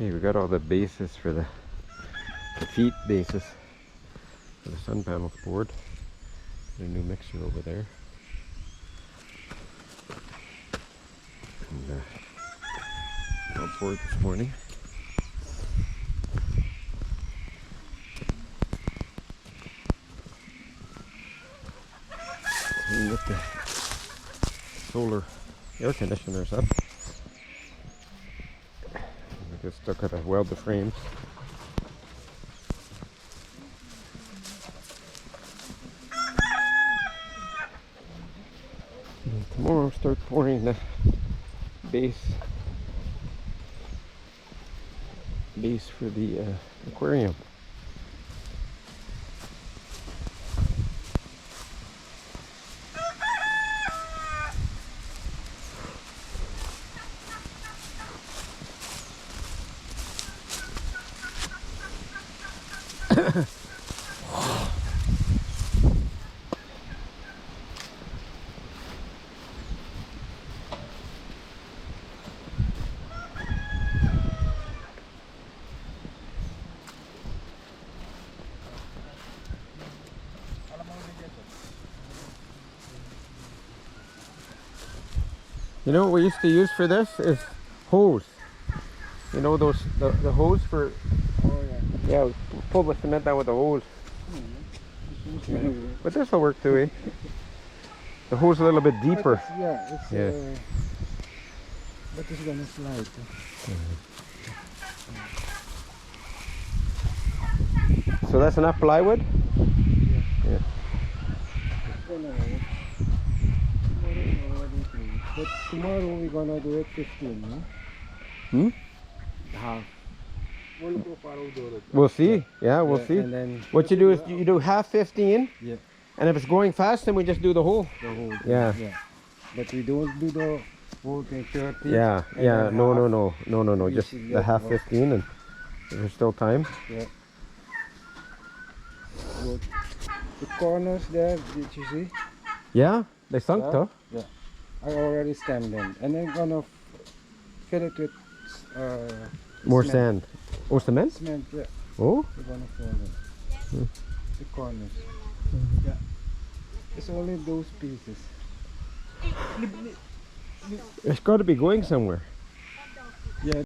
Okay, we got all the bases for the feet bases for the sun panels board. A new mixer over there. And on board this morning. And with the solar air conditioners up. We just stuck at a weld the frames. And tomorrow I'll start pouring the base for the aquarium. You know what we used to use for this is hose. You know those the hose for. Oh yeah. Yeah, we pull the cement down with a hose. But this will work too, eh? The hose a little bit deeper. But it's gonna slide. So that's enough plywood? Yeah. But tomorrow we're gonna do it 15, Hmm? half. We'll see. Yeah, we'll see. And then What you do is you do half 15. Yeah. And if it's going fast, then we just do the whole. The whole thing. Yeah. Yeah. But we don't do the whole thing 30. Yeah, yeah. No. Just should the get half more. 15, and there's still time. Yeah. Good. The corners there, did you see? Yeah, they sunk Yeah. though. Yeah. I already stemmed them. And then gonna fill it with More cement. sand. Oh, cement? Cement, yeah. Oh. We're gonna fill it. The corners. Yeah. It's only those pieces. It's got to be going somewhere.